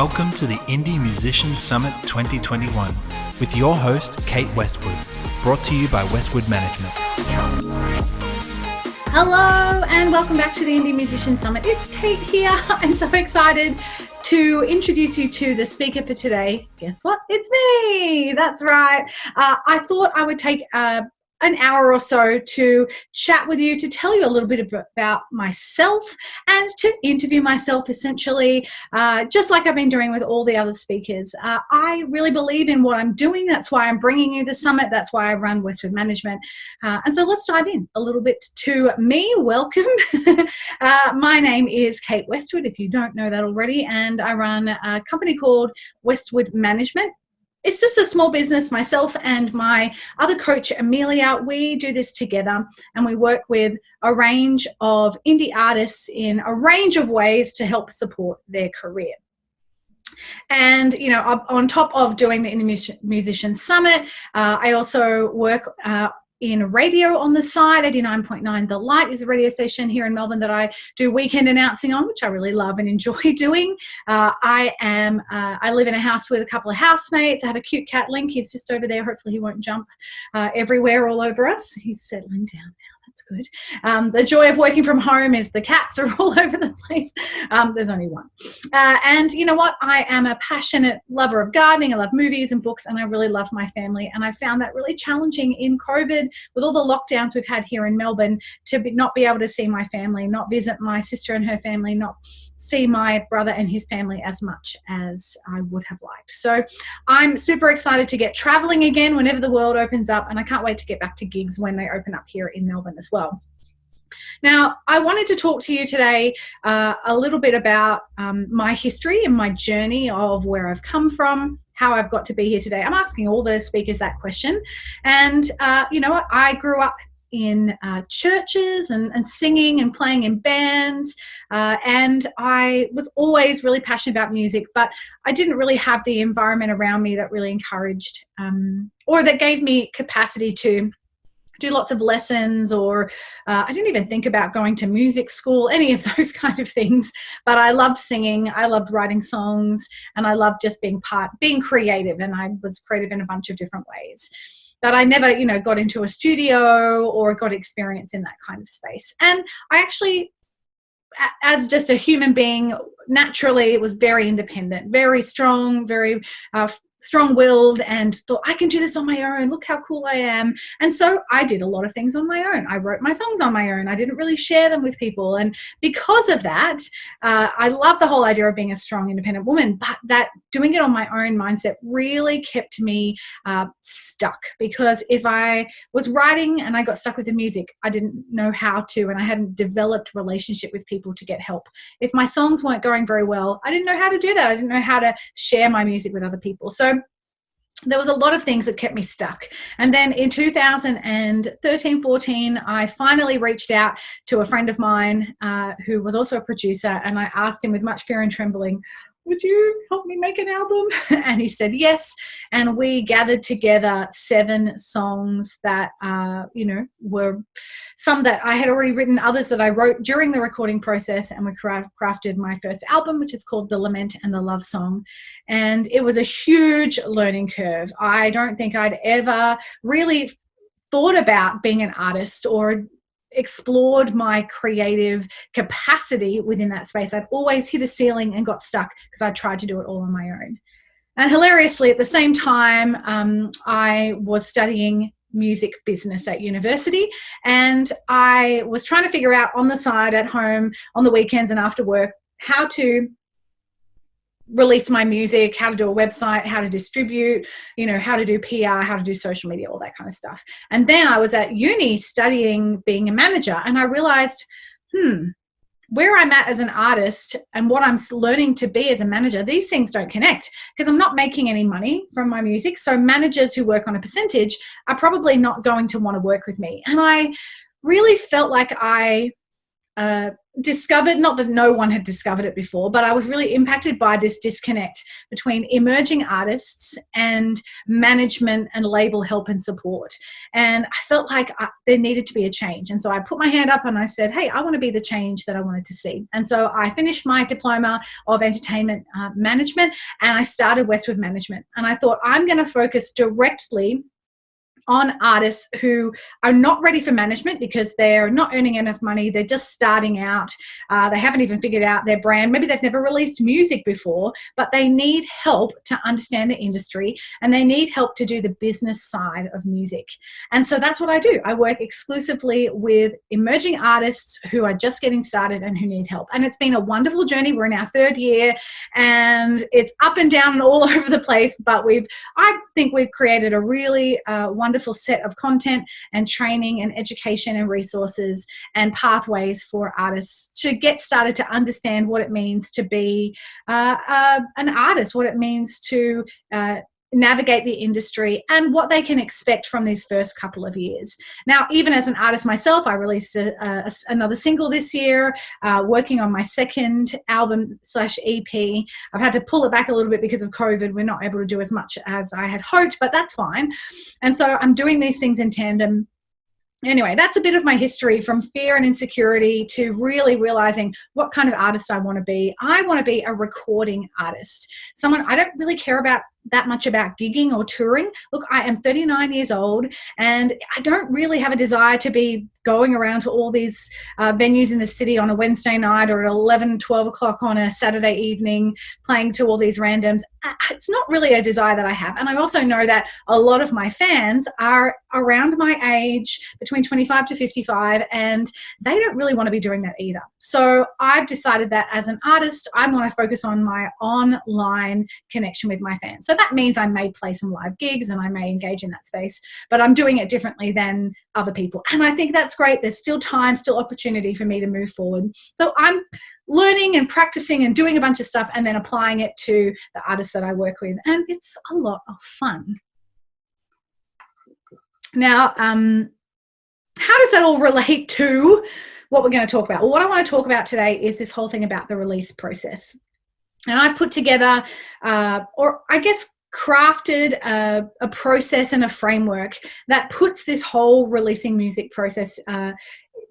Welcome to the Indie Musician Summit 2021 with your host, Kate Westwood, brought to you by Westwood Management. Hello and welcome back to the Indie Musician Summit. It's Kate here. I'm so excited to introduce you to the speaker for today. Guess what? It's me. That's right. I thought I would take an hour or so to chat with you, to tell you a little bit about myself and to interview myself essentially, just like I've been doing with all the other speakers. I really believe in what I'm doing. That's why I'm bringing you the summit. That's why I run Westwood Management. And so let's dive in a little bit to me. Welcome. My name is Kate Westwood, if you don't know that already, and I run a company called Westwood Management. It's just a small business. Myself and my other coach, Amelia, we do this together and we work with a range of indie artists in a range of ways to help support their career. And, you know, on top of doing the Indie Musician Summit, I also work in radio on the side. 89.9 The Light is a radio station here in Melbourne that I do weekend announcing on, which I really love and enjoy doing. I live in a house with a couple of housemates. I have a cute cat, Link. He's just over there. Hopefully he won't jump everywhere all over us. He's settling down now. That's good. The joy of working from home is the cats are all over the place. There's only one. And you know what? I am a passionate lover of gardening. I love movies and books, and I really love my family. And I found that really challenging in COVID with all the lockdowns we've had here in Melbourne to not be able to see my family, not visit my sister and her family, not see my brother and his family as much as I would have liked. So I'm super excited to get traveling again whenever the world opens up, and I can't wait to get back to gigs when they open up here in Melbourne as well. Now, I wanted to talk to you today a little bit about my history and my journey of where I've come from, how I've got to be here today. I'm asking all the speakers that question. And you know what? I grew up in churches and singing and playing in bands, and I was always really passionate about music, but I didn't really have the environment around me that really encouraged or that gave me capacity to do lots of lessons, or I didn't even think about going to music school, any of those kind of things. But I loved singing, I loved writing songs, and I loved just being creative, and I was creative in a bunch of different ways. But I never, you know, got into a studio or got experience in that kind of space. And I actually, as just a human being, naturally was very independent, very strong, very strong-willed, and thought, I can do this on my own. Look how cool I am. And so I did a lot of things on my own. I wrote my songs on my own. I didn't really share them with people. And because of that, I love the whole idea of being a strong, independent woman, but that doing it on my own mindset really kept me stuck, because if I was writing and I got stuck with the music, I didn't know how to, and I hadn't developed relationship with people to get help. If my songs weren't going very well, I didn't know how to do that. I didn't know how to share my music with other people. So there was a lot of things that kept me stuck. And then in 2013-14, I finally reached out to a friend of mine who was also a producer, and I asked him with much fear and trembling, would you help me make an album? And he said yes. And we gathered together 7 songs that, you know, were some that I had already written, others that I wrote during the recording process, and we crafted my first album, which is called The Lament and the Love Song. And it was a huge learning curve. I don't think I'd ever really thought about being an artist or explored my creative capacity within that space. I'd always hit a ceiling and got stuck because I tried to do it all on my own. And hilariously, at the same time, I was studying music business at university, and I was trying to figure out on the side at home on the weekends and after work how to release my music, how to do a website, how to distribute, you know, how to do PR, how to do social media, all that kind of stuff. And then I was at uni studying being a manager, and I realized, where I'm at as an artist and what I'm learning to be as a manager, these things don't connect, because I'm not making any money from my music. So managers who work on a percentage are probably not going to want to work with me. And I really felt like I discovered, not that no one had discovered it before, but I was really impacted by this disconnect between emerging artists and management and label help and support. And I felt like there needed to be a change. And so I put my hand up and I said, hey, I want to be the change that I wanted to see. And so I finished my diploma of entertainment management, and I started Westwood Management. And I thought, I'm going to focus directly on artists who are not ready for management because they're not earning enough money. They're just starting out. They haven't even figured out their brand. Maybe they've never released music before, but they need help to understand the industry, and they need help to do the business side of music. And so that's what I do. I work exclusively with emerging artists who are just getting started and who need help. And it's been a wonderful journey. We're in our 3rd year, and it's up and down and all over the place, but I think we've created a really wonderful set of content and training and education and resources and pathways for artists to get started to understand what it means to be an artist, what it means to navigate the industry, and what they can expect from these first couple of years. Now, even as an artist myself, I released another single this year, working on my 2nd album/EP. I've had to pull it back a little bit because of COVID. We're not able to do as much as I had hoped, but that's fine. And so I'm doing these things in tandem. Anyway, that's a bit of my history, from fear and insecurity to really realizing what kind of artist I want to be. I want to be a recording artist. I don't really care about that much about gigging or touring. Look, I am 39 years old, and I don't really have a desire to be going around to all these venues in the city on a Wednesday night or at 11, 12 o'clock on a Saturday evening, playing to all these randoms. It's not really a desire that I have. And I also know that a lot of my fans are around my age, between 25 to 55, and they don't really want to be doing that either. So I've decided that as an artist, I want to focus on my online connection with my fans. So that means I may play some live gigs and I may engage in that space, but I'm doing it differently than other people. And I think that's great. There's still time, still opportunity for me to move forward. So I'm learning and practicing and doing a bunch of stuff and then applying it to the artists that I work with. And it's a lot of fun. Now, how does that all relate to what we're going to talk about? Well, what I want to talk about today is this whole thing about the release process. And I've put together, or I guess crafted a process and a framework that puts this whole releasing music process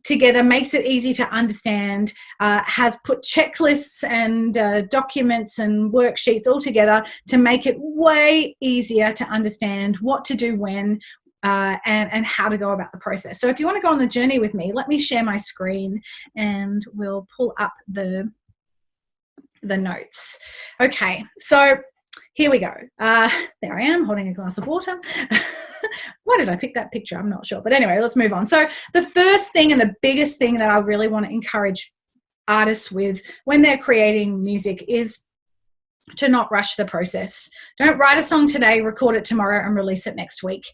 together, makes it easy to understand, has put checklists and documents and worksheets all together to make it way easier to understand what to do when, and how to go about the process. So if you want to go on the journey with me, let me share my screen and we'll pull up the notes. Okay, so here we go. There I am holding a glass of water. Why did I pick that picture? I'm not sure. But anyway, let's move on. So the first thing and the biggest thing that I really want to encourage artists with when they're creating music is to not rush the process. Don't write a song today, record it tomorrow, and release it next week.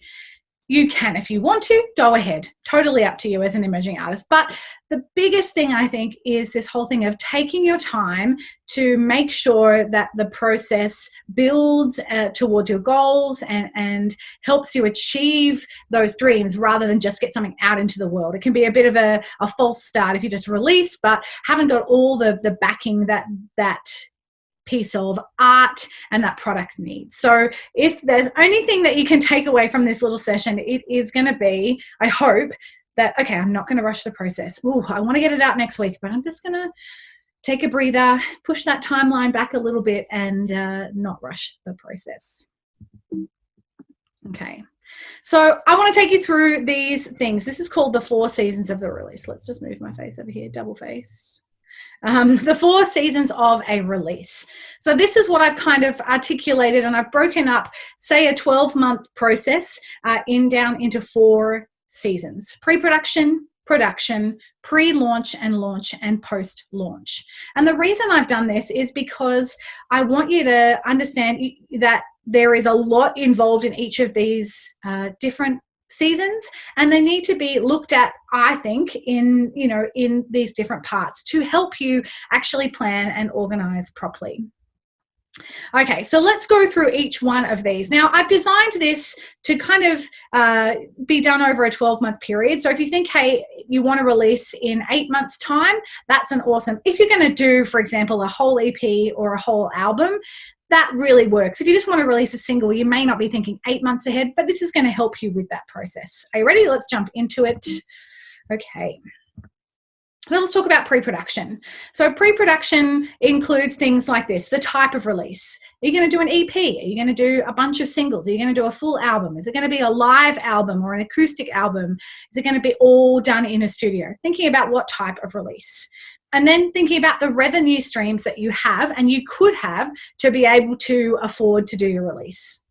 You can, if you want to, go ahead. Totally up to you as an emerging artist. But the biggest thing, I think, is this whole thing of taking your time to make sure that the process builds towards your goals and helps you achieve those dreams rather than just get something out into the world. It can be a bit of a false start if you just release but haven't got all the backing that piece of art and that product needs. So if there's anything that you can take away from this little session, it is going to be, I hope, that, okay, I'm not going to rush the process. Ooh, I want to get it out next week, but I'm just going to take a breather, push that timeline back a little bit and not rush the process. Okay. So I want to take you through these things. This is called the 4 seasons of the release. Let's just move my face over here, double face. The 4 seasons of a release. So this is what I've kind of articulated, and I've broken up, say, a 12-month process down into 4 seasons: pre-production, production, pre-launch and launch, and post-launch. And the reason I've done this is because I want you to understand that there is a lot involved in each of these different seasons, and they need to be looked at, I think, in these different parts to help you actually plan and organize properly. Okay, so let's go through each one of these. Now, I've designed this to kind of be done over a 12-month period. So if you think, hey, you want to release in 8 months' time, that's an awesome. If you're going to do, for example, a whole EP or a whole album, that really works. If you just want to release a single, you may not be thinking 8 months ahead, but this is going to help you with that process. Are you ready? Let's jump into it. Okay. So let's talk about pre-production. So pre-production includes things like this: the type of release. Are you going to do an EP? Are you going to do a bunch of singles? Are you going to do a full album? Is it going to be a live album or an acoustic album? Is it going to be all done in a studio? Thinking about what type of release. And then thinking about the revenue streams that you have and you could have to be able to afford to do your release.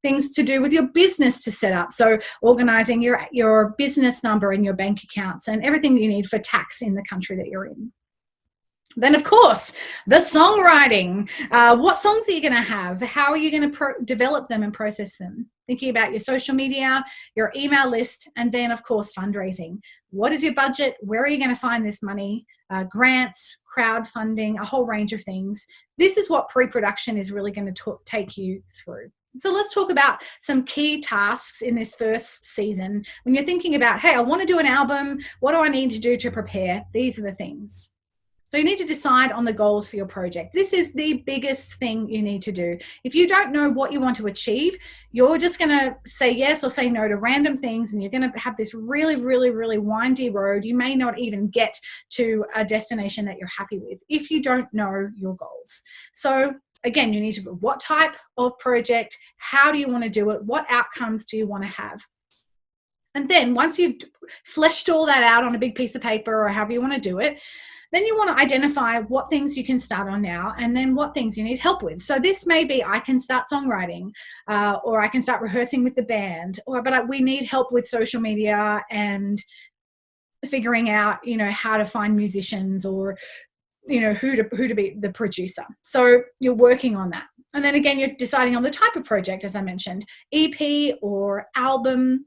Things to do with your business to set up. So organising your business number and your bank accounts and everything you need for tax in the country that you're in. Then, of course, the songwriting. What songs are you going to have? How are you going to develop them and process them? Thinking about your social media, your email list, and then, of course, fundraising. What is your budget? Where are you going to find this money? Grants, crowdfunding, a whole range of things. This is what pre-production is really going to take you through. So let's talk about some key tasks in this first season. When you're thinking about, hey, I want to do an album, what do I need to do to prepare? These are the things. So you need to decide on the goals for your project. This is the biggest thing you need to do. If you don't know what you want to achieve, you're just going to say yes or say no to random things, and you're going to have this really, really, really windy road. You may not even get to a destination that you're happy with if you don't know your goals. So again, you need to put what type of project, how do you want to do it, what outcomes do you want to have? And then once you've fleshed all that out on a big piece of paper or however you want to do it, then you want to identify what things you can start on now and then what things you need help with. So this may be, I can start songwriting or I can start rehearsing with the band, but we need help with social media and figuring out, how to find musicians or, who to be the producer. So you're working on that. And then again, you're deciding on the type of project, as I mentioned, EP or album.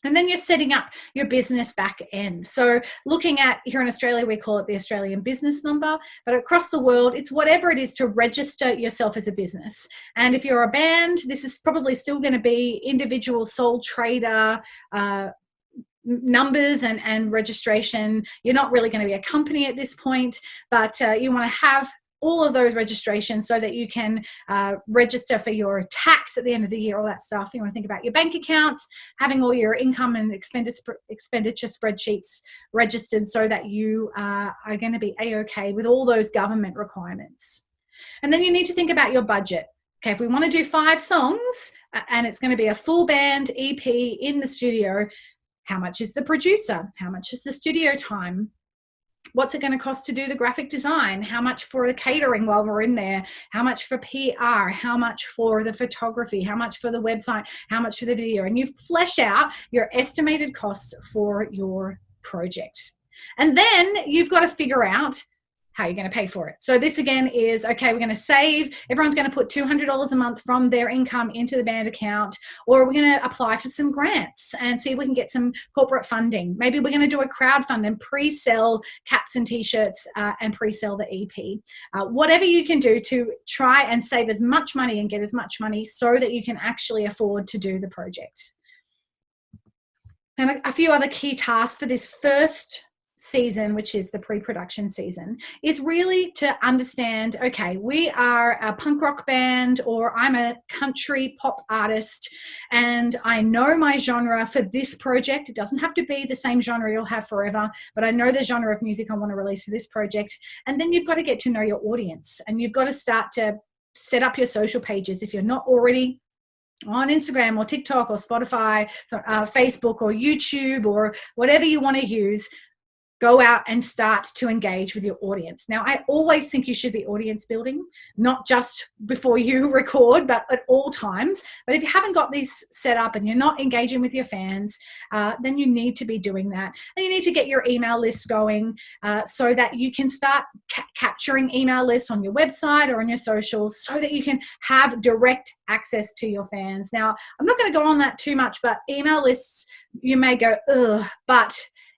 And then you're setting up your business back end. So looking at, here in Australia, we call it the Australian business number, but across the world, it's whatever it is to register yourself as a business. And if you're a band, this is probably still going to be individual sole trader numbers and registration. You're not really going to be a company at this point, but you want to have all of those registrations so that you can register for your tax at the end of the year, all that stuff. You want to think about your bank accounts, having all your income and expenditure spreadsheets registered so that you are going to be A-OK with all those government requirements. And then you need to think about your budget. Okay, if we want to do 5 songs and it's going to be a full band EP in the studio, how much is the producer? How much is the studio time? What's it going to cost to do the graphic design? How much for the catering while we're in there? How much for PR? How much for the photography? How much for the website? How much for the video? And you flesh out your estimated costs for your project. And then you've got to figure out how you're going to pay for it. So this again is, okay, we're going to save, everyone's going to put $200 a month from their income into the band account, or we're going to apply for some grants and see if we can get some corporate funding. Maybe we're going to do a crowdfund and pre-sell caps and t-shirts and pre-sell the EP. Whatever you can do to try and save as much money and get as much money so that you can actually afford to do the project. And a few other key tasks for this first season, which is the pre-production season, is really to understand, okay, we are a punk rock band or I'm a country pop artist and I know my genre for this project. It doesn't have to be the same genre you'll have forever, but I know the genre of music I want to release for this project. And then you've got to get to know your audience and you've got to start to set up your social pages if you're not already on Instagram or TikTok or Spotify, Facebook or YouTube or whatever you want to use. Go out and start to engage with your audience. Now, I always think you should be audience building, not just before you record, but at all times. But if you haven't got these set up and you're not engaging with your fans, then you need to be doing that. And you need to get your email list going so that you can start capturing email lists on your website or on your socials so that you can have direct access to your fans. Now, I'm not going to go on that too much, but email lists, you may go, ugh, but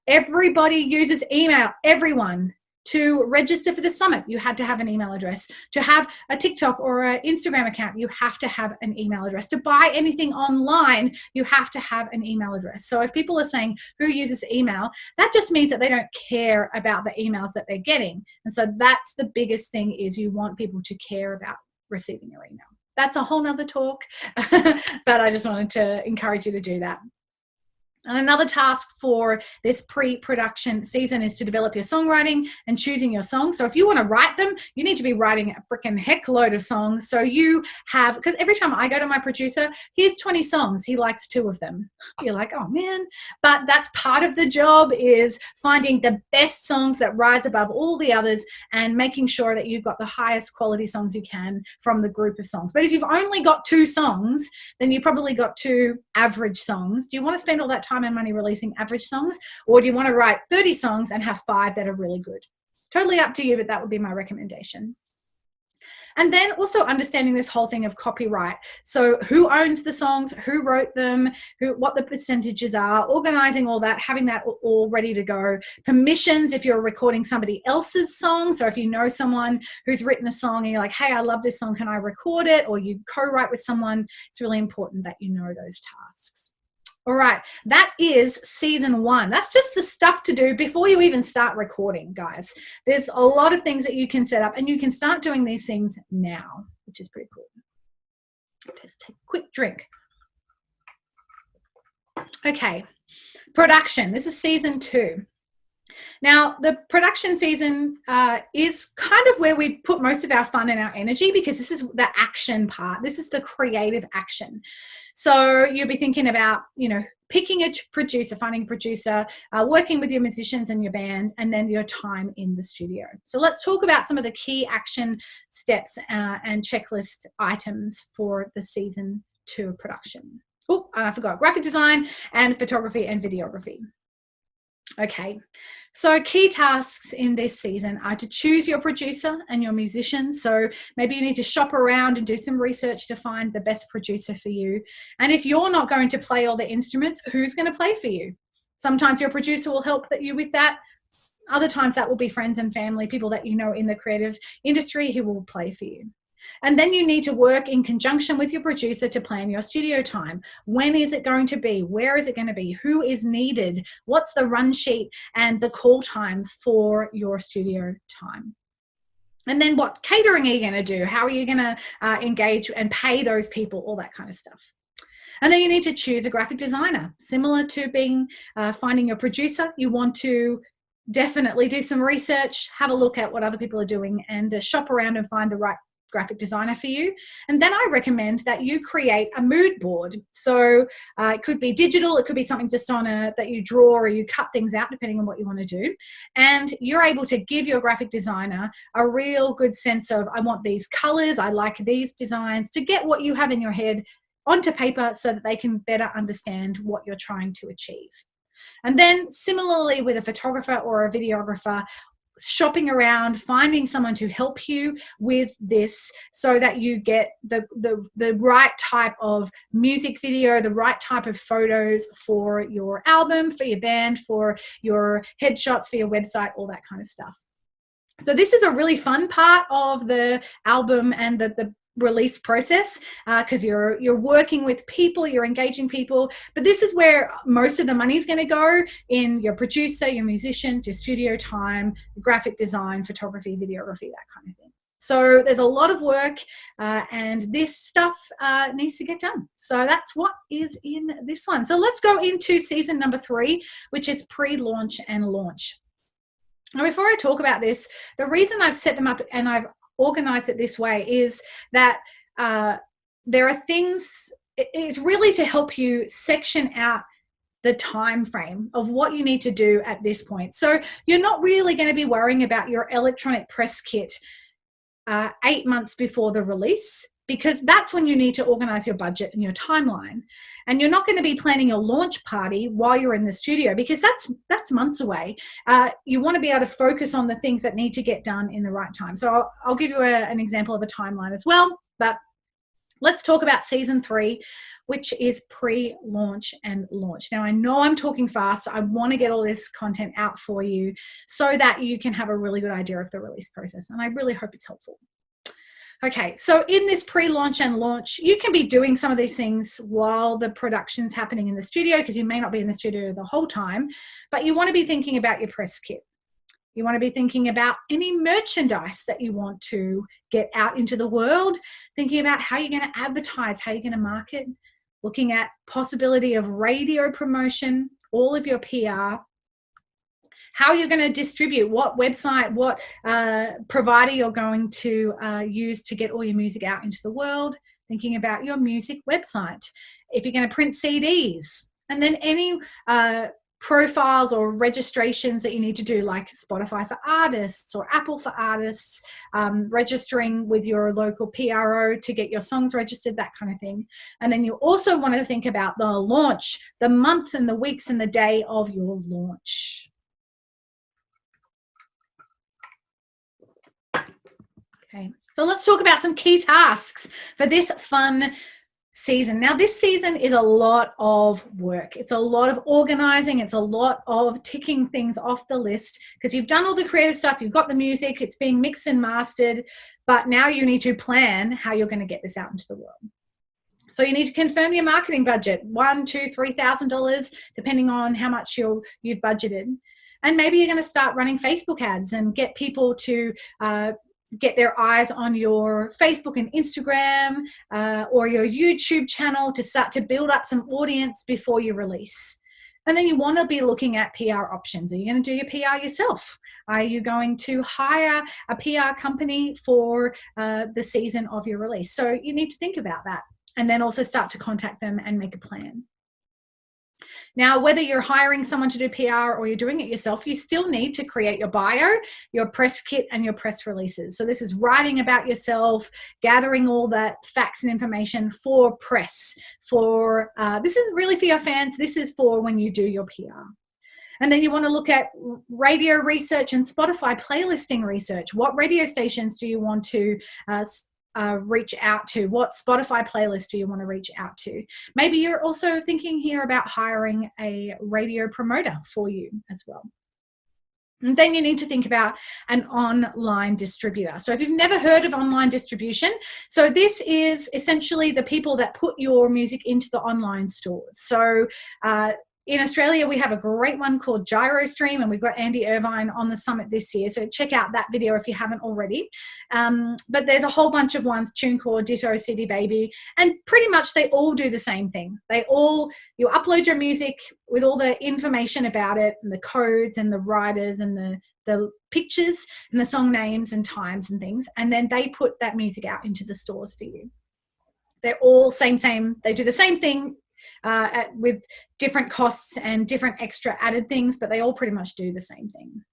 everybody uses email. Everyone. To register for the summit, you had to have an email address. To have a TikTok or an Instagram account, you have to have an email address. To buy anything online, you have to have an email address. So if people are saying who uses email, that just means that they don't care about the emails that they're getting. And so that's the biggest thing, is you want people to care about receiving your email. That's a whole nother talk, but I just wanted to encourage you to do that. And another task for this pre-production season is to develop your songwriting and choosing your songs. So if you want to write them, you need to be writing a freaking heck load of songs. So you have, because every time I go to my producer, here's 20 songs. He likes 2 of them. You're like, oh man. But that's part of the job, is finding the best songs that rise above all the others and making sure that you've got the highest quality songs you can from the group of songs. But if you've only got 2 songs, then you probably got 2 average songs. Do you want to spend all that time and money releasing average songs, or do you want to write 30 songs and have 5 that are really good? Totally up to you, but that would be my recommendation. And then also understanding this whole thing of copyright. So who owns the songs, who wrote them, what the percentages are, organizing all that, having that all ready to go. Permissions if you're recording somebody else's song. So if you know someone who's written a song and you're like, hey, I love this song, can I record it? Or you co-write with someone, it's really important that you know those tasks. All right, that is season 1. That's just the stuff to do before you even start recording, guys. There's a lot of things that you can set up, and you can start doing these things now, which is pretty cool. Just take a quick drink. Okay, production. This is season 2. Now, the production season is kind of where we put most of our fun and our energy, because this is the action part. This is the creative action. So you'll be thinking about, picking a producer, finding a producer, working with your musicians and your band, and then your time in the studio. So let's talk about some of the key action steps and checklist items for the season 2 of production. Oh, and I forgot, graphic design and photography and videography. Okay, so key tasks in this season are to choose your producer and your musicians. So maybe you need to shop around and do some research to find the best producer for you. And if you're not going to play all the instruments, who's going to play for you? Sometimes your producer will help you with that. Other times that will be friends and family, people that you know in the creative industry who will play for you. And then you need to work in conjunction with your producer to plan your studio time. When is it going to be? Where is it going to be? Who is needed? What's the run sheet and the call times for your studio time? And then what catering are you going to do? How are you going to engage and pay those people? All that kind of stuff. And then you need to choose a graphic designer. Similar to finding your producer, you want to definitely do some research, have a look at what other people are doing, and shop around and find the right graphic designer for you. And then I recommend that you create a mood board. So it could be digital, it could be something just that you draw, or you cut things out depending on what you want to do. And you're able to give your graphic designer a real good sense of, I want these colors, I like these designs, to get what you have in your head onto paper so that they can better understand what you're trying to achieve. And then similarly with a photographer or a videographer, shopping around, finding someone to help you with this so that you get the right type of music video, the right type of photos for your album, for your band, for your headshots, for your website, all that kind of stuff. So this is a really fun part of the album and the release process, because you're working with people, you're engaging people, but this is where most of the money is going to go, in your producer, your musicians, your studio time, graphic design, photography, videography, that kind of thing. So there's a lot of work, and this stuff needs to get done. So that's what is in this one. So let's go into season number 3, which is pre-launch and launch. Now, before I talk about this, the reason I've set them up and I've organize it this way is that there are things, it's really to help you section out the time frame of what you need to do at this point. So you're not really going to be worrying about your electronic press kit 8 months before the release, because that's when you need to organize your budget and your timeline. And you're not going to be planning your launch party while you're in the studio, because that's months away. You want to be able to focus on the things that need to get done in the right time. So I'll give you an example of a timeline as well. But Let's talk about season 3, which is pre-launch and launch. Now, I know I'm talking fast. I want to get all this content out for you so that you can have a really good idea of the release process. And I really hope it's helpful. Okay, so in this pre-launch and launch, you can be doing some of these things while the production's happening in the studio, because you may not be in the studio the whole time, but you want to be thinking about your press kit. You want to be thinking about any merchandise that you want to get out into the world, thinking about how you're going to advertise, how you're going to market, looking at possibility of radio promotion, all of your PR, how you're going to distribute, what website, what provider you're going to use to get all your music out into the world, thinking about your music website, if you're going to print CDs, and then any profiles or registrations that you need to do, like Spotify for artists or Apple for artists, registering with your local PRO to get your songs registered, that kind of thing. And then you also want to think about the launch, the month and the weeks and the day of your launch. Okay, so let's talk about some key tasks for this fun season. Now, this season is a lot of work. It's a lot of organizing. It's a lot of ticking things off the list, because you've done all the creative stuff. You've got the music. It's being mixed and mastered. But now you need to plan how you're going to get this out into the world. So you need to confirm your marketing budget, $1,000, $2,000, $3,000, depending on how much you've budgeted. And maybe you're going to start running Facebook ads and get people to get their eyes on your Facebook and Instagram or your YouTube channel to start to build up some audience before you release. And then you want to be looking at PR options. Are you going to do your PR yourself? Are you going to hire a PR company for the season of your release? So you need to think about that, and then also start to contact them and make a plan. Now, whether you're hiring someone to do PR or you're doing it yourself, you still need to create your bio, your press kit, and your press releases. So this is writing about yourself, gathering all that facts and information for press. This is really for your fans. This is for when you do your PR. And then you want to look at radio research and Spotify playlisting research. What radio stations do you want to reach out to? What Spotify playlist do you want to reach out to? Maybe you're also thinking here about hiring a radio promoter for you as well. And then you need to think about an online distributor. So if you've never heard of online distribution, so this is essentially the people that put your music into the online stores. So in Australia, we have a great one called GyroStream, and we've got Andy Irvine on the summit this year. So check out that video if you haven't already. But there's a whole bunch of ones, TuneCore, Ditto, CD Baby, and pretty much they all do the same thing. You upload your music with all the information about it, and the codes and the writers and the pictures and the song names and times and things, and then they put that music out into the stores for you. They're all same. They do the same thing with different costs and different extra added things, but they all pretty much do the same thing.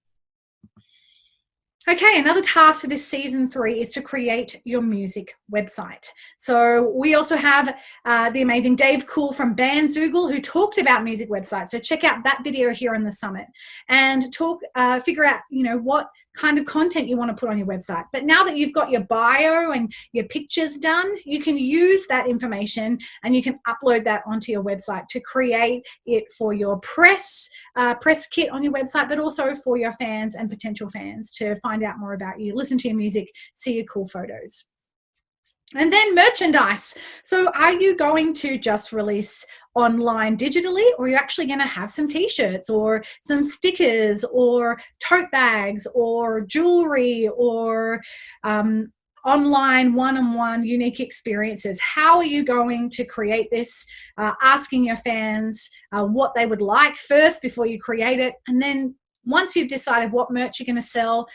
Okay, another task for this season 3 is to create your music website. So we also have the amazing Dave Cool from Bandzoogle, who talked about music websites. So check out that video here on the summit and figure out, what kind of content you want to put on your website. But now that you've got your bio and your pictures done, you can use that information and you can upload that onto your website to create it for your press kit on your website, but also for your fans and potential fans to find out more about you, listen to your music, see your cool photos. And then merchandise. So are you going to just release online digitally, or are you actually going to have some t-shirts or some stickers or tote bags or jewelry or online one-on-one unique experiences? How are you going to create this? Asking your fans what they would like first before you create it. And then once you've decided what merch you're going to sell,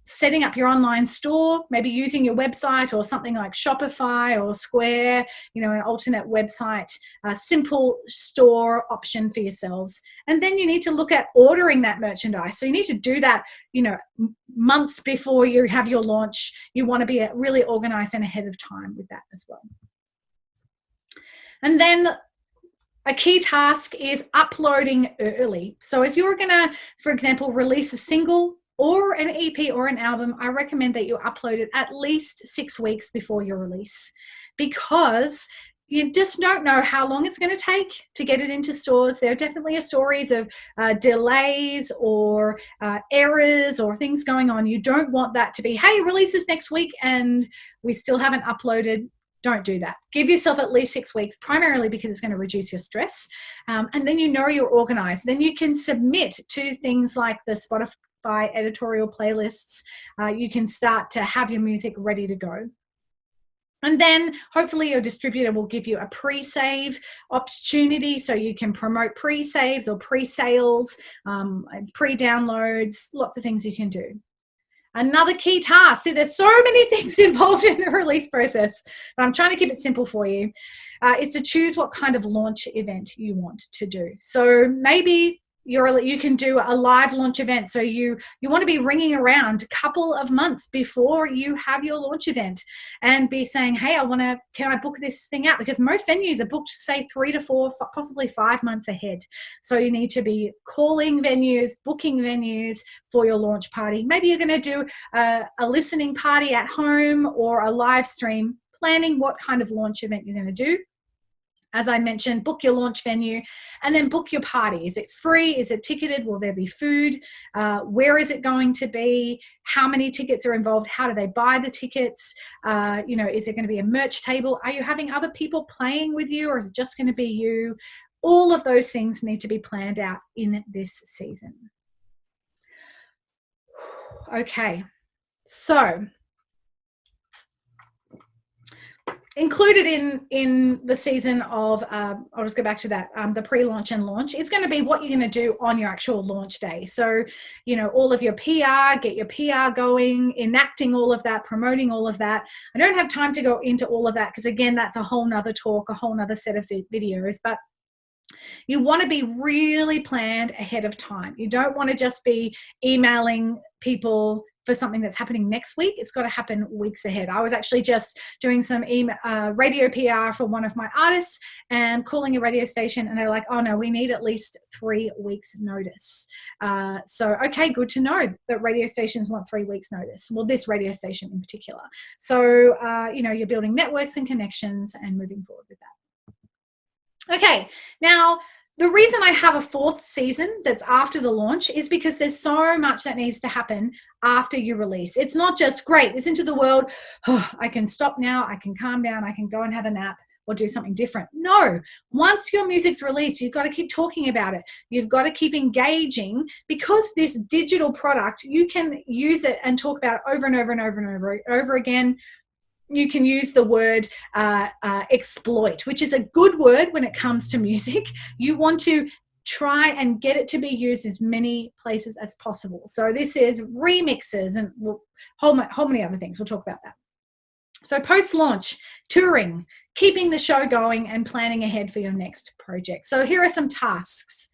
setting up your online store, maybe using your website or something like Shopify or Square, an alternate website, a simple store option for yourselves. And then you need to look at ordering that merchandise. So you need to do that, months before you have your launch. You want to be really organized and ahead of time with that as well. And then a key task is uploading early. So if you're going to, for example, release a single or an EP or an album, I recommend that you upload it at least 6 weeks before your release, because you just don't know how long it's going to take to get it into stores. There definitely are stories of delays or errors or things going on. You don't want that to be, hey, release this next week and we still haven't uploaded. Don't do that. Give yourself at least 6 weeks, primarily because it's going to reduce your stress. And then you know you're organized. Then you can submit to things like the Spotify editorial playlists. You can start to have your music ready to go. And then hopefully your distributor will give you a pre-save opportunity, so you can promote pre-saves or pre-sales, pre-downloads, lots of things you can do. Another key task. See, there's so many things involved in the release process, but I'm trying to keep it simple for you. Is to choose what kind of launch event you want to do. So maybe you can do a live launch event. So you want to be ringing around a couple of months before you have your launch event and be saying, hey, can I book this thing out? Because most venues are booked, say 3 to 4, possibly 5 months ahead. So you need to be calling venues, booking venues for your launch party. Maybe you're going to do a listening party at home or a live stream, planning what kind of launch event you're going to do. As I mentioned, book your launch venue and then book your party. Is it free? Is it ticketed? Will there be food? Where is it going to be? How many tickets are involved? How do they buy the tickets? Is it going to be a merch table? Are you having other people playing with you, or is it just going to be you? All of those things need to be planned out in this season. Okay, so included in the season of, I'll just go back to that, the pre-launch and launch, it's going to be what you're going to do on your actual launch day. So, all of your PR, get your PR going, enacting all of that, promoting all of that. I don't have time to go into all of that because, again, that's a whole nother talk, a whole nother set of videos, but you want to be really planned ahead of time. You don't want to just be emailing people for something that's happening next week. It's got to happen weeks ahead. I was actually just doing some radio PR for one of my artists and calling a radio station, and they're like, oh no, we need at least 3 weeks notice. So, okay, good to know that radio stations want 3 weeks notice. Well, this radio station in particular. So, you're building networks and connections and moving forward with that. Okay, now the reason I have a 4th season that's after the launch is because there's so much that needs to happen after you release. It's not just great, it's into the world, I can stop now, I can calm down, I can go and have a nap or do something different. No, once your music's released, you've got to keep talking about it. You've got to keep engaging, because this digital product, you can use it and talk about it over and over and over and over again. You can use the word exploit, which is a good word when it comes to music. You want to try and get it to be used as many places as possible. So this is remixes and whole many other things. We'll talk about that. So post-launch, touring, keeping the show going and planning ahead for your next project. So here are some tasks.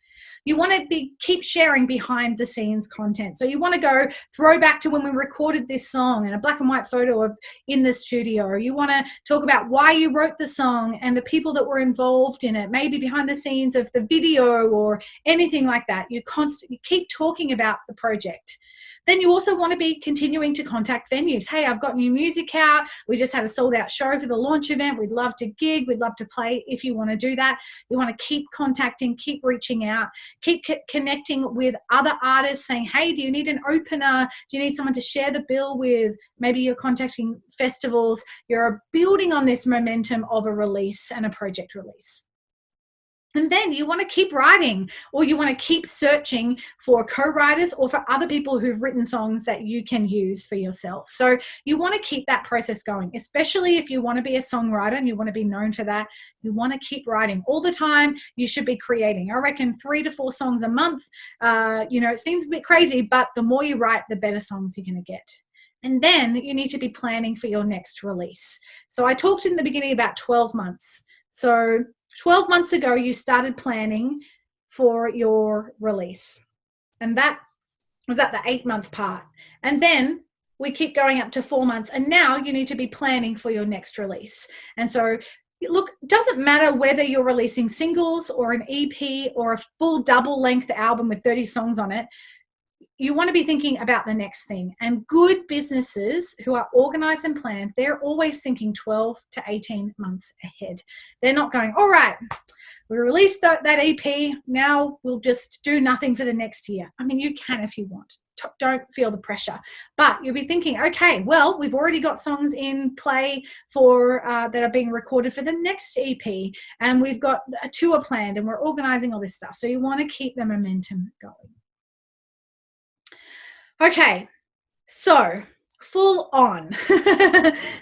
You want to keep sharing behind the scenes content. So you want to go throw back to when we recorded this song and a black and white photo of in the studio. Or you want to talk about why you wrote the song and the people that were involved in it, maybe behind the scenes of the video or anything like that. You keep talking about the project. Then you also want to be continuing to contact venues. Hey, I've got new music out. We just had a sold out show for the launch event. We'd love to gig. We'd love to play. If you want to do that, you want to keep contacting, keep reaching out, keep connecting with other artists saying, hey, do you need an opener? Do you need someone to share the bill with? Maybe you're contacting festivals. You're building on this momentum of a release and a project release. And then you want to keep writing, or you want to keep searching for co-writers or for other people who've written songs that you can use for yourself. So you want to keep that process going, especially if you want to be a songwriter and you want to be known for that. You want to keep writing all the time. You should be creating. I reckon 3 to 4 songs a month. It seems a bit crazy, but the more you write, the better songs you're going to get. And then you need to be planning for your next release. So I talked in the beginning about 12 months. So 12 months ago, you started planning for your release. And that was at the 8-month part. And then we keep going up to 4 months. And now you need to be planning for your next release. And so, look, it doesn't matter whether you're releasing singles or an EP or a full double-length album with 30 songs on it. you want to be thinking about the next thing. And good businesses who are organized and planned, they're always thinking 12 to 18 months ahead. They're not going, all right, we released that EP, now we'll just do nothing for the next year. I mean, you can if you want. Don't feel the pressure. But you'll be thinking, okay, well, we've already got songs in play for that are being recorded for the next EP, and we've got a tour planned, and we're organizing all this stuff. So you want to keep the momentum going. Okay, so full on.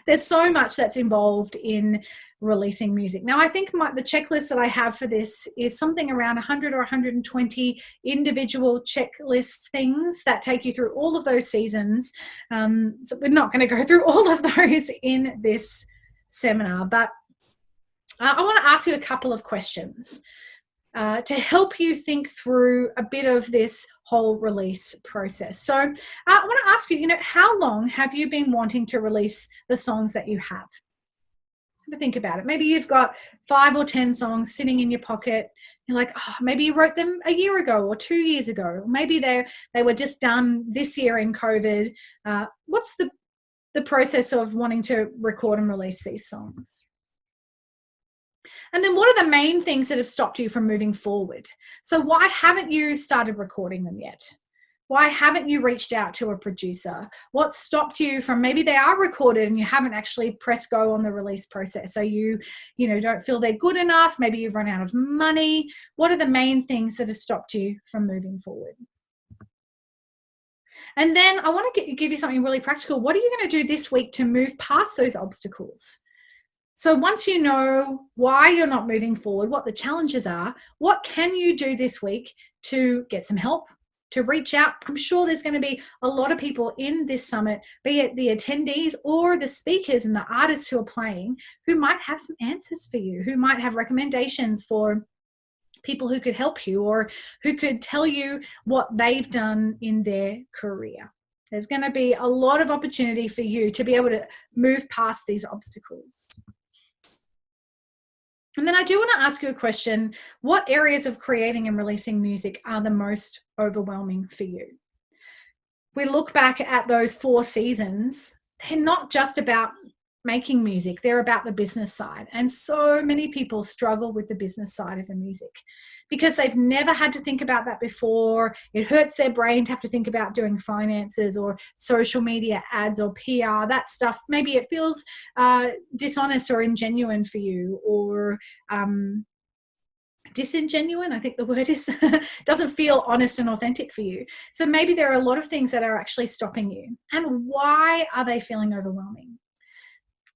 There's so much that's involved in releasing music. Now, I think the checklist that I have for this is something around 100 or 120 individual checklist things that take you through all of those seasons. So we're not going to go through all of those in this seminar, but I want to ask you a couple of questions to help you think through a bit of this whole release process. So I want to ask you, how long have you been wanting to release the songs that you have? Have a think about it. Maybe you've got 5 or 10 songs sitting in your pocket. You're like, oh, maybe you wrote them a year ago or 2 years ago. Or maybe they were just done this year in COVID. What's the process of wanting to record and release these songs? And then what are the main things that have stopped you from moving forward? So why haven't you started recording them yet? Why haven't you reached out to a producer? What stopped you from, maybe they are recorded and you haven't actually pressed go on the release process. So you don't feel they're good enough. Maybe you've run out of money. What are the main things that have stopped you from moving forward? And then I want to give you something really practical. What are you going to do this week to move past those obstacles? So once you know why you're not moving forward, what the challenges are, what can you do this week to get some help, to reach out? I'm sure there's going to be a lot of people in this summit, be it the attendees or the speakers and the artists who are playing, who might have some answers for you, who might have recommendations for people who could help you or who could tell you what they've done in their career. There's going to be a lot of opportunity for you to be able to move past these obstacles. And then I do want to ask you a question. What areas of creating and releasing music are the most overwhelming for you? If we look back at those 4 seasons, they're not just about making music, they're about the business side. And so many people struggle with the business side of the music because they've never had to think about that before. It hurts their brain to have to think about doing finances or social media ads or PR, that stuff. Maybe it feels dishonest or ingenuine for you, or disingenuine, I think the word is, doesn't feel honest and authentic for you. So maybe there are a lot of things that are actually stopping you. And why are they feeling overwhelming?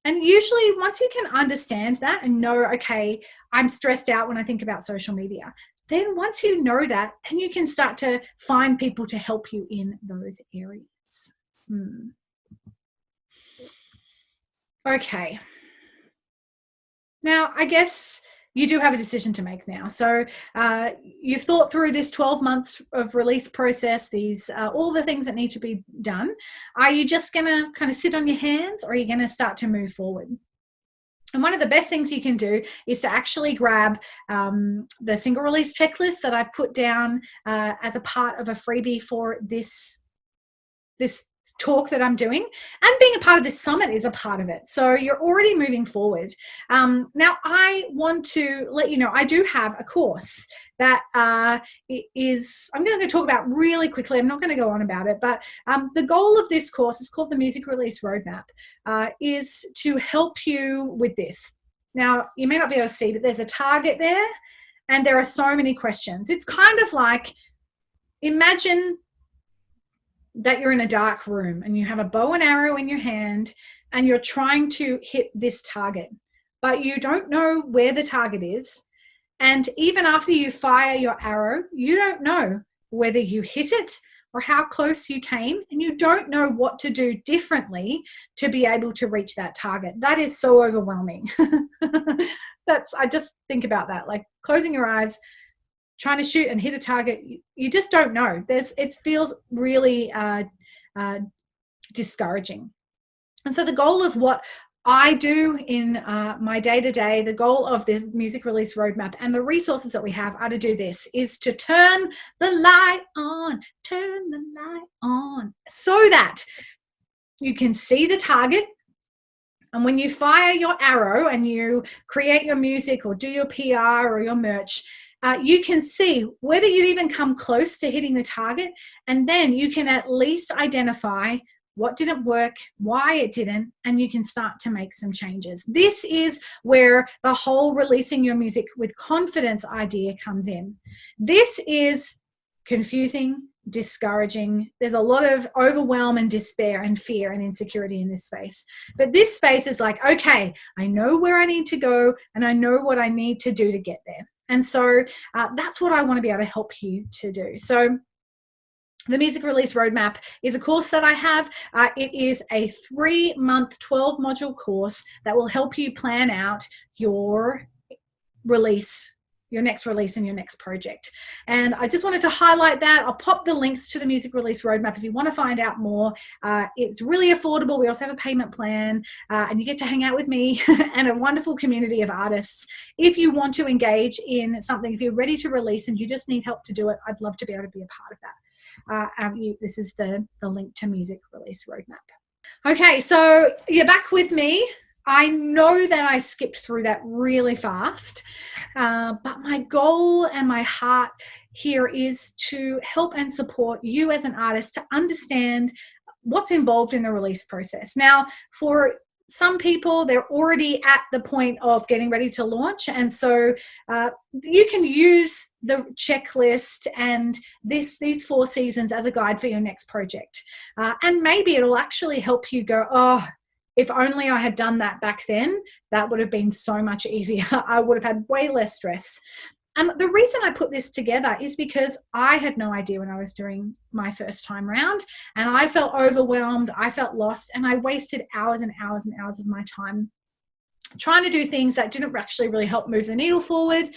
And usually once you can understand that and know, okay, I'm stressed out when I think about social media, then once you know that, then you can start to find people to help you in those areas. Okay. Now, I guess you do have a decision to make now. So you've thought through this 12 months of release process, these all the things that need to be done. Are you just going to kind of sit on your hands, or are you going to start to move forward? And one of the best things you can do is to actually grab the single release checklist that I've put down as a part of a freebie for this talk that I'm doing, and being a part of this summit is a part of it. So you're already moving forward. Now I want to let you know, I do have a course that I'm going to talk about really quickly. I'm not going to go on about it, but the goal of this course is called the Music Release Roadmap, is to help you with this. Now you may not be able to see, but there's a target there and there are so many questions. It's kind of like, imagine that you're in a dark room and you have a bow and arrow in your hand and you're trying to hit this target, but you don't know where the target is. And even after you fire your arrow, you don't know whether you hit it or how close you came, and you don't know what to do differently to be able to reach that target. That is so overwhelming. I just think about that, like closing your eyes, trying to shoot and hit a target, you just don't know. It feels really discouraging. And so the goal of what I do in my day-to-day, the goal of the music release roadmap and the resources that we have are to do this, is to turn the light on, so that you can see the target. And when you fire your arrow and you create your music or do your PR or your merch, you can see whether you even come close to hitting the target, and then you can at least identify what didn't work, why it didn't, and you can start to make some changes. This is where the whole releasing your music with confidence idea comes in. This is confusing, discouraging. There's a lot of overwhelm and despair and fear and insecurity in this space. But this space is like, okay, I know where I need to go and I know what I need to do to get there. And so that's what I want to be able to help you to do. So the Music Release Roadmap is a course that I have. It is a 3-month, 12-module course that will help you plan out your release, your next release and your next project. And I just wanted to highlight that. I'll pop the links to the Music Release Roadmap if you want to find out more. It's really affordable. We also have a payment plan, and you get to hang out with me and a wonderful community of artists. If you want to engage in something, if you're ready to release and you just need help to do it, I'd love to be able to be a part of that. This is the link to Music Release Roadmap. Okay, so you're back with me. I know that I skipped through that really fast, but my goal and my heart here is to help and support you as an artist to understand what's involved in the release process. Now, for some people, they're already at the point of getting ready to launch, and so you can use the checklist and these 4 seasons as a guide for your next project. And maybe it'll actually help you go, oh, if only I had done that back then, that would have been so much easier. I would have had way less stress. And the reason I put this together is because I had no idea when I was doing my first time round, and I felt overwhelmed, I felt lost, and I wasted hours and hours and hours of my time trying to do things that didn't actually really help move the needle forward.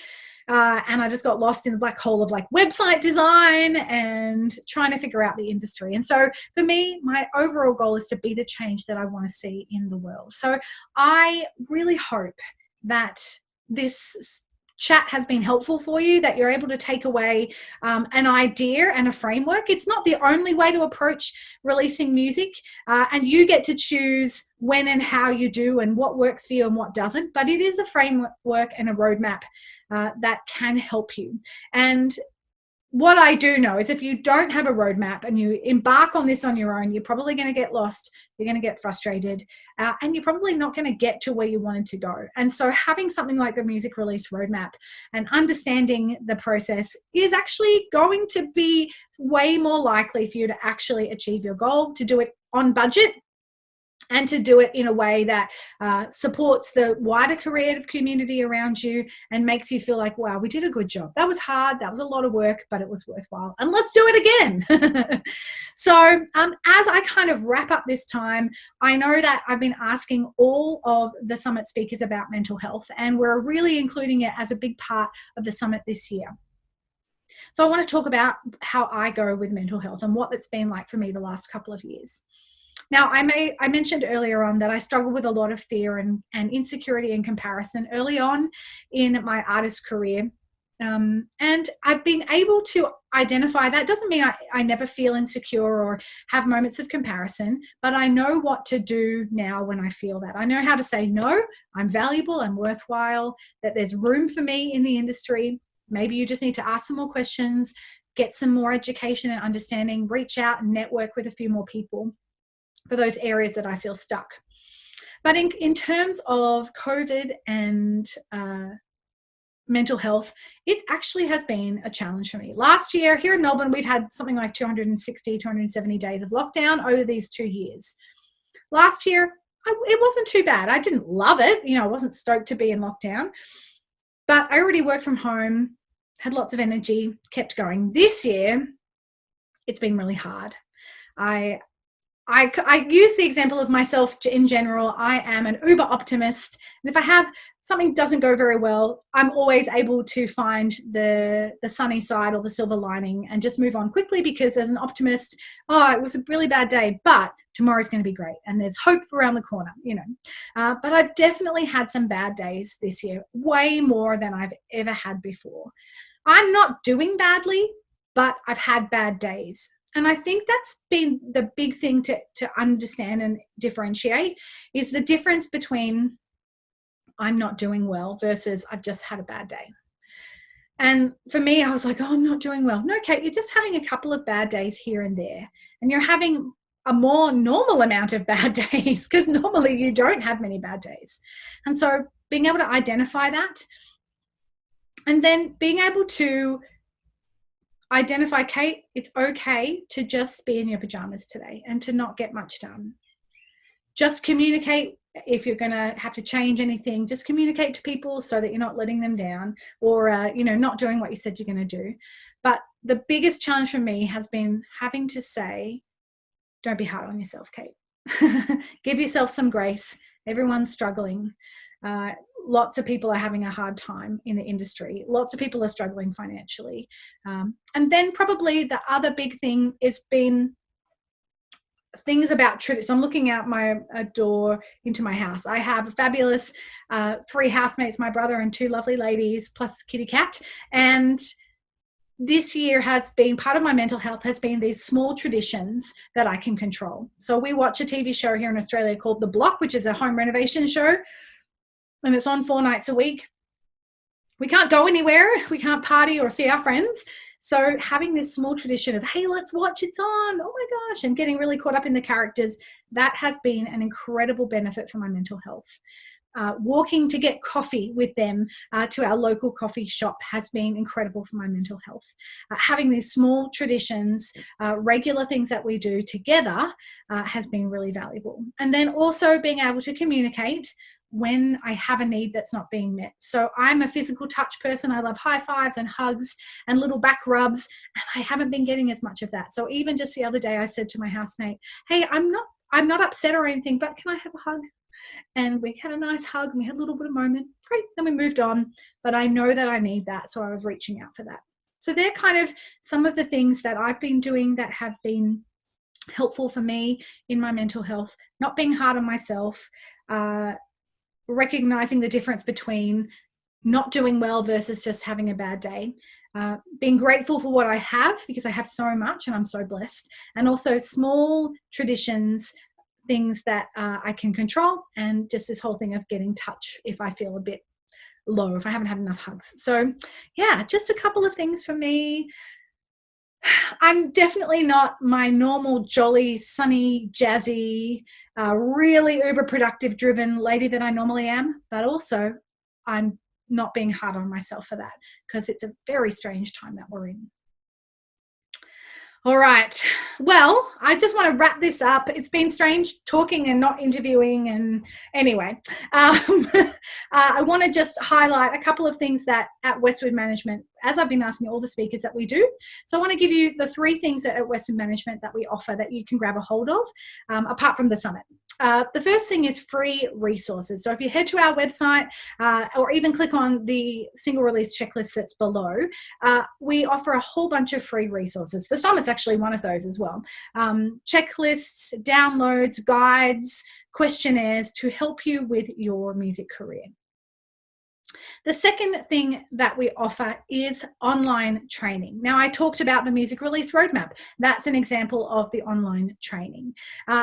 And I just got lost in the black hole of like website design and trying to figure out the industry. And so for me, my overall goal is to be the change that I want to see in the world. So I really hope that this chat has been helpful for you, that you're able to take away an idea and a framework. It's not the only way to approach releasing music, and you get to choose when and how you do and what works for you and what doesn't, but it is a framework and a roadmap that can help you. And what I do know is if you don't have a roadmap and you embark on this on your own, you're probably going to get lost, you're going to get frustrated, and you're probably not going to get to where you wanted to go. And so having something like the Music Release Roadmap and understanding the process is actually going to be way more likely for you to actually achieve your goal, to do it on budget, and to do it in a way that supports the wider creative community around you and makes you feel like, wow, we did a good job. That was hard. That was a lot of work, but it was worthwhile. And let's do it again. So as I kind of wrap up this time, I know that I've been asking all of the summit speakers about mental health, and we're really including it as a big part of the summit this year. So I want to talk about how I go with mental health and what it's been like for me the last couple of years. Now, I mentioned earlier on that I struggled with a lot of fear and insecurity and comparison early on in my artist career. And I've been able to identify that. Doesn't mean I never feel insecure or have moments of comparison, but I know what to do now when I feel that. I know how to say, no, I'm valuable, I'm worthwhile, that there's room for me in the industry. Maybe you just need to ask some more questions, get some more education and understanding, reach out and network with a few more people for those areas that I feel stuck. But in terms of COVID and mental health, it actually has been a challenge for me. Last year here in Melbourne, we've had something like 260, 270 days of lockdown over these 2 years. Last year, it wasn't too bad. I didn't love it. I wasn't stoked to be in lockdown, but I already worked from home, had lots of energy, kept going. This year, it's been really hard. I use the example of myself in general. I am an uber optimist. And if something doesn't go very well, I'm always able to find the sunny side or the silver lining and just move on quickly, because as an optimist, it was a really bad day, but tomorrow's going to be great and there's hope around the corner, but I've definitely had some bad days this year, way more than I've ever had before. I'm not doing badly, but I've had bad days. And I think that's been the big thing to understand and differentiate, is the difference between I'm not doing well versus I've just had a bad day. And for me, I was like, oh, I'm not doing well. No, Kate, you're just having a couple of bad days here and there. And you're having a more normal amount of bad days, because normally you don't have many bad days. And so being able to identify that, and then being able to identify, Kate, it's okay to just be in your pajamas today and to not get much done. Just communicate. If you're going to have to change anything, just communicate to people so that you're not letting them down or, not doing what you said you're going to do. But the biggest challenge for me has been having to say, don't be hard on yourself, Kate. Give yourself some grace. Everyone's struggling. Lots of people are having a hard time in the industry. Lots of people are struggling financially. And then probably the other big thing has been things about tradition. I'm looking out my door into my house. I have a fabulous 3 housemates, my brother and 2 lovely ladies, plus kitty cat. And this year has been, part of my mental health has been these small traditions that I can control. So we watch a TV show here in Australia called The Block, which is a home renovation show. And it's on 4 nights a week. We can't go anywhere. We can't party or see our friends. So having this small tradition of, hey, let's watch, it's on, oh my gosh, and getting really caught up in the characters, that has been an incredible benefit for my mental health. Walking to get coffee with them to our local coffee shop has been incredible for my mental health. Having these small traditions, regular things that we do together has been really valuable. And then also being able to communicate when I have a need that's not being met. So I'm a physical touch person. I love high fives and hugs and little back rubs, and I haven't been getting as much of that. So even just the other day, I said to my housemate, hey, I'm not upset or anything, but can I have a hug? And we had a nice hug and we had a little bit of moment. Great. Then we moved on, but I know that I need that. So I was reaching out for that. So they're kind of some of the things that I've been doing that have been helpful for me in my mental health, not being hard on myself, recognizing the difference between not doing well versus just having a bad day, being grateful for what I have, because I have so much and I'm so blessed, and also small traditions, things that I can control, and just this whole thing of getting touch if I feel a bit low, if I haven't had enough hugs. So yeah, just a couple of things for me. I'm definitely not my normal jolly, sunny, jazzy, really uber productive driven lady that I normally am, but also I'm not being hard on myself for that, because it's a very strange time that we're in. All right. Well, I just want to wrap this up. It's been strange talking and not interviewing. And anyway, I want to just highlight a couple of things that at Westwood Management, as I've been asking all the speakers, that we do. So I want to give you the 3 things at Westwood Management that we offer that you can grab a hold of, apart from the summit. The first thing is free resources. So if you head to our website or even click on the single release checklist that's below, we offer a whole bunch of free resources. The summit's actually one of those as well. Checklists, downloads, guides, questionnaires to help you with your music career. The second thing that we offer is online training. Now, I talked about the music release roadmap. That's an example of the online training.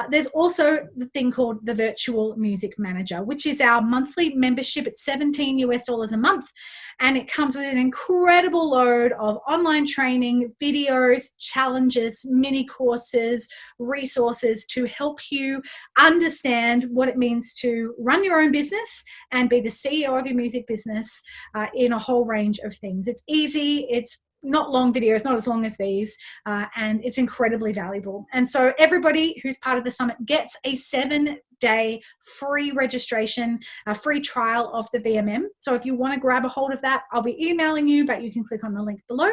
There's also the thing called the Virtual Music Manager, which is our monthly membership. It's $17 a month, and it comes with an incredible load of online training, videos, challenges, mini courses, resources to help you understand what it means to run your own business and be the CEO of your music business in a whole range of things. It's easy, it's not long videos, not as long as these, and it's incredibly valuable. And so everybody who's part of the summit gets a 7-day free registration, a free trial of the VMM. So if you want to grab a hold of that, I'll be emailing you, but you can click on the link below.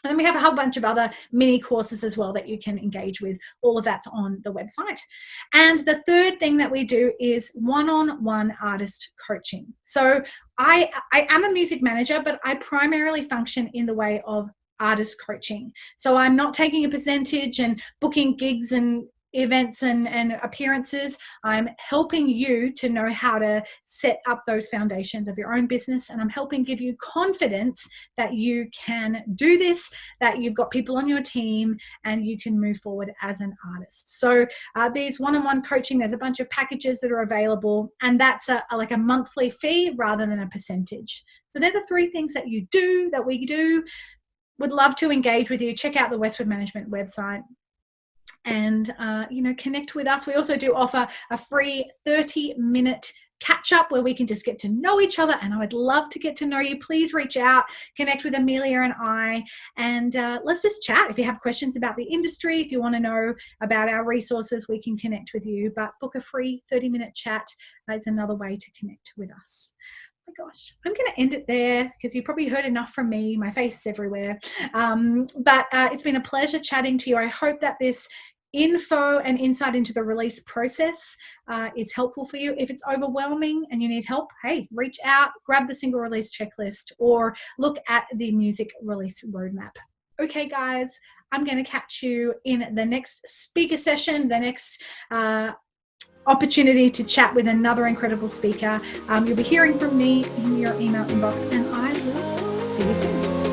And then we have a whole bunch of other mini courses as well that you can engage with. All of that's on the website. And the third thing that we do is one-on-one artist coaching. So I am a music manager, but I primarily function in the way of artist coaching. So I'm not taking a percentage and booking gigs and events and appearances. I'm helping you to know how to set up those foundations of your own business, and I'm helping give you confidence that you can do this, that you've got people on your team, and you can move forward as an artist. So these one-on-one coaching, there's a bunch of packages that are available, and that's like a monthly fee rather than a percentage. So they're the 3 things that we do. Would love to engage with you. Check out the Westwood Management website and connect with us. We also do offer a free 30-minute catch up where we can just get to know each other, and I would love to get to know you. Please reach out, connect with Amelia and I, and let's just chat. If you have questions about the industry, if you want to know about our resources, we can connect with you. But book a free 30-minute chat. It's another way to connect with us. Oh my gosh, I'm going to end it there because you've probably heard enough from me. My face is everywhere. But it's been a pleasure chatting to you. I hope that this info and insight into the release process is helpful for you. If it's overwhelming and you need help, hey, reach out, grab the single release checklist, or look at the music release roadmap. Okay, guys, I'm going to catch you in the next speaker session, the next opportunity to chat with another incredible speaker. You'll be hearing from me in your email inbox, and I will see you soon.